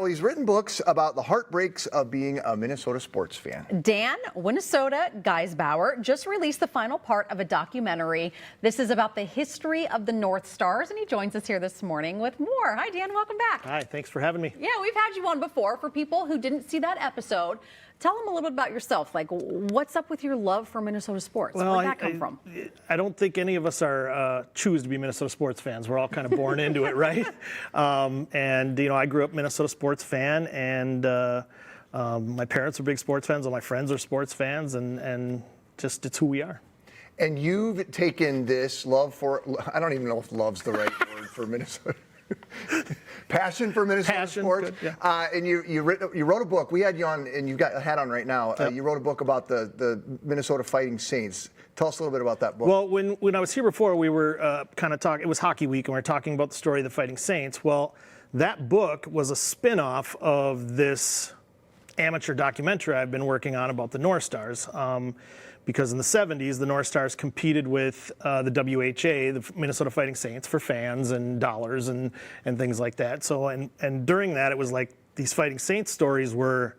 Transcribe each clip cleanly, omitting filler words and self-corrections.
well, he's written books about the heartbreaks of being a Minnesota sports fan. Dan Minnesota Geisbauer just released the final part of a documentary. This is about the history of the North Stars, and he joins us here this morning with more. Hi, Dan. Welcome back. Hi. Thanks for having me. Yeah, we've had you on before. For people who didn't see that episode, tell them a little bit about yourself. Like, what's up with your love for Minnesota sports? Well, Where'd that come from? I don't think any of us are choose to be Minnesota sports fans. We're all kind of born into it, right? And I grew up Minnesota sports fan, and my parents are big sports fans. All my friends are sports fans, and just it's who we are. And you've taken this love for, I don't even know if love's the right word for Minnesota. Passion for Minnesota sports. Good, yeah. And you wrote a book. We had you on, and you've got a hat on right now. Yep. You wrote a book about the Minnesota Fighting Saints. Tell us a little bit about that book. Well, when I was here before, we were kind of talking. It was Hockey Week, and we were talking about the story of the Fighting Saints. Well, that book was a spin-off of this amateur documentary I've been working on about the North Stars. Because in the 70s, the North Stars competed with the WHA, the Minnesota Fighting Saints, for fans and dollars and things like that. So and during that, it was like these Fighting Saints stories were,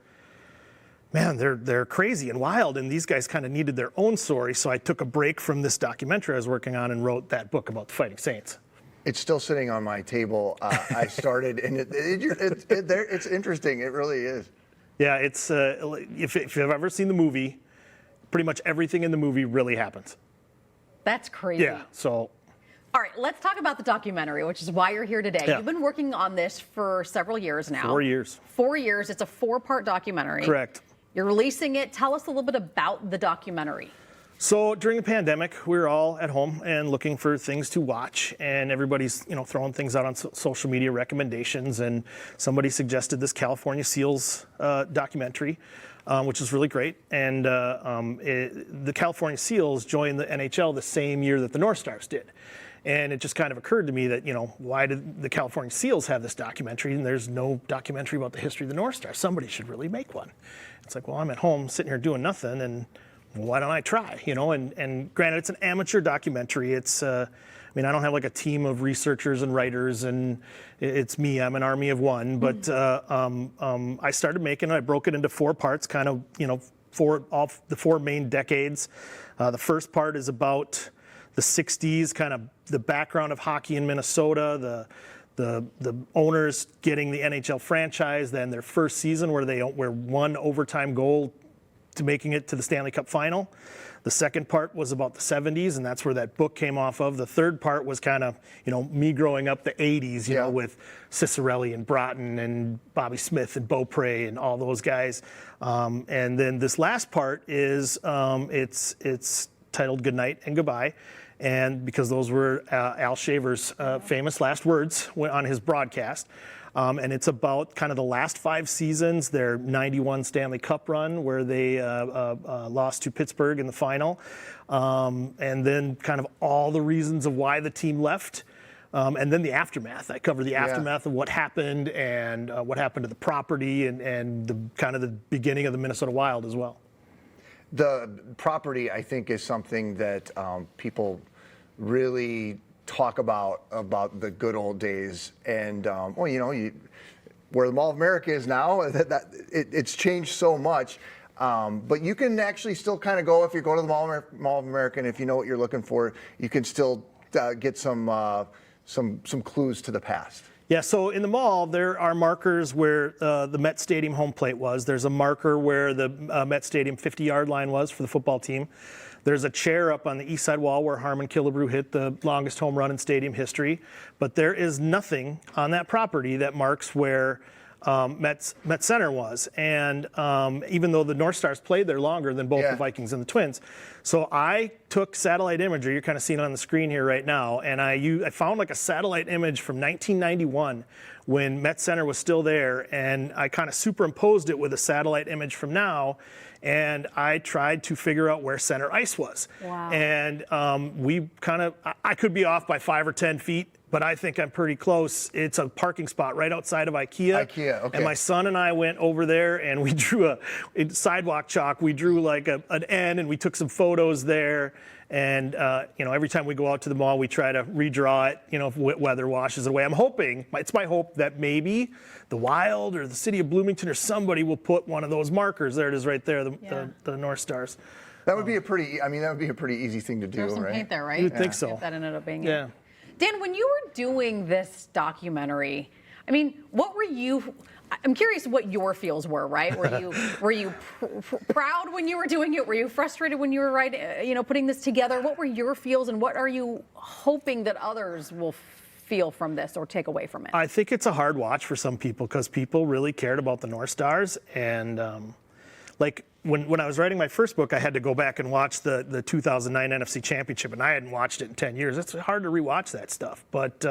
man, they're crazy and wild, and these guys kind of needed their own story. So I took a break from this documentary I was working on and wrote that book about the Fighting Saints. It's still sitting on my table. I started, and it's interesting. It really is. Yeah, it's if you've ever seen the movie, pretty much everything in the movie really happens. That's crazy. Yeah, so. All right, let's talk about the documentary, which is why you're here today. Yeah. You've been working on this for several years now. 4 years. 4 years. It's a 4-part documentary. Correct. You're releasing it. Tell us a little bit about the documentary. So during the pandemic, we were all at home and looking for things to watch, and everybody's throwing things out on social media recommendations, and somebody suggested this California Seals documentary, which is really great. And the California Seals joined the NHL the same year that the North Stars did. And it just kind of occurred to me that, why did the California Seals have this documentary and there's no documentary about the history of the North Stars? Somebody should really make one. It's like, well, I'm at home sitting here doing nothing, and why don't I try? And granted, it's an amateur documentary. It's, I don't have like a team of researchers and writers, and it's me. I'm an army of one. But I started making it. I broke it into 4 parts, kind of, the 4 main decades. The first part is about the 60s, kind of the background of hockey in Minnesota, the owners getting the NHL franchise, then their first season where they were one overtime goal to making it to the Stanley Cup final. The second part was about the 70s, and that's where that book came off of. The third part was kind of, me growing up the 80s, with Cicerelli and Broughton and Bobby Smith and Beaupre and all those guys. And then this last part is, it's titled Goodnight and Goodbye. And because those were Al Shaver's famous last words on his broadcast. And it's about kind of the last 5 seasons, their 91 Stanley Cup run where they lost to Pittsburgh in the final. And then kind of all the reasons of why the team left. And then the aftermath. I cover the aftermath of what happened and what happened to the property and the kind of the beginning of the Minnesota Wild as well. The property, I think, is something that people really talk about the good old days. And, where the Mall of America is now, it's changed so much. But you can actually still kind of go, if you go to the Mall of America, and if you know what you're looking for, you can still get some clues to the past. Yeah, so in the mall, there are markers where the Met Stadium home plate was. There's a marker where the Met Stadium 50-yard line was for the football team. There's a chair up on the east side wall where Harmon Killebrew hit the longest home run in stadium history. But there is nothing on that property that marks where Met Center was. And even though the North Stars played there longer than both the Vikings and the Twins. So I took satellite imagery, you're kind of seeing it on the screen here right now, and I found like a satellite image from 1991 when Met Center was still there, and I kind of superimposed it with a satellite image from now, and I tried to figure out where center ice was. Wow. And I could be off by 5 or 10 feet but I think I'm pretty close. It's a parking spot right outside of IKEA. IKEA, okay. And my son and I went over there and we drew in sidewalk chalk. We drew like an N and we took some photos there. And every time we go out to the mall, we try to redraw it. If weather washes it away. I'm hoping, it's my hope that maybe the Wild or the City of Bloomington or somebody will put one of those markers. There it is, right there, the North Stars. That would be a pretty easy thing to do, There's some right? paint there, right? You'd think so. If that ended up being Yeah. it. Dan, when you were doing this documentary, I mean, what were you? I'm curious what your feels were, right? Were you proud when you were doing it? Were you frustrated when you were putting this together? What were your feels, and what are you hoping that others will feel from this or take away from it? I think it's a hard watch for some people because people really cared about the North Stars. And when I was writing my first book, I had to go back and watch the 2009 NFC Championship, and I hadn't watched it in 10 years. It's hard to rewatch that stuff. But,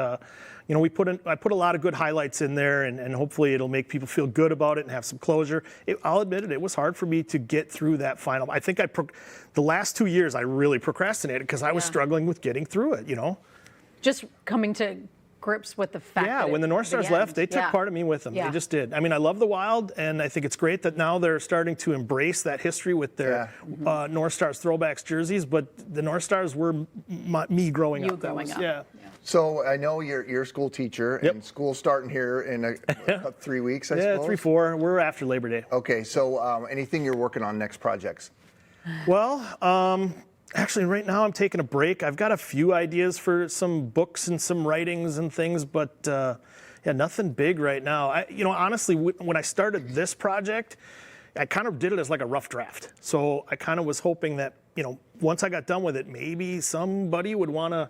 I put a lot of good highlights in there, and hopefully it'll make people feel good about it and have some closure. I'll admit it was hard for me to get through that final. I think the last 2 years I really procrastinated because I was struggling with getting through it, Just coming to grips with the fact that when the North Stars left, they took part of me with them. Yeah. They just did. I mean, I love the Wild, and I think it's great that now they're starting to embrace that history with their North Stars throwbacks jerseys, but the North Stars were me growing up. You growing up. Yeah. So I know you're a school teacher, and school's starting here in 3 weeks, I suppose? 3, 4. We're after Labor Day. Okay, so anything you're working on next projects? Well, actually, right now I'm taking a break. I've got a few ideas for some books and some writings and things, but nothing big right now. Honestly, when I started this project, I kind of did it as like a rough draft. So I kind of was hoping that, once I got done with it, maybe somebody would want to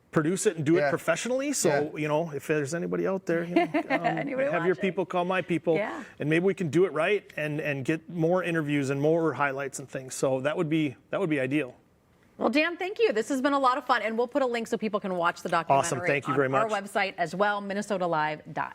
produce it and do it professionally. So, if there's anybody out there, have your people call my people, and maybe we can do it right and get more interviews and more highlights and things. So that would be ideal. Well, Dan, thank you. This has been a lot of fun, and we'll put a link so people can watch the documentary Awesome. Thank you very much. on our website as well, minnesotalive.com.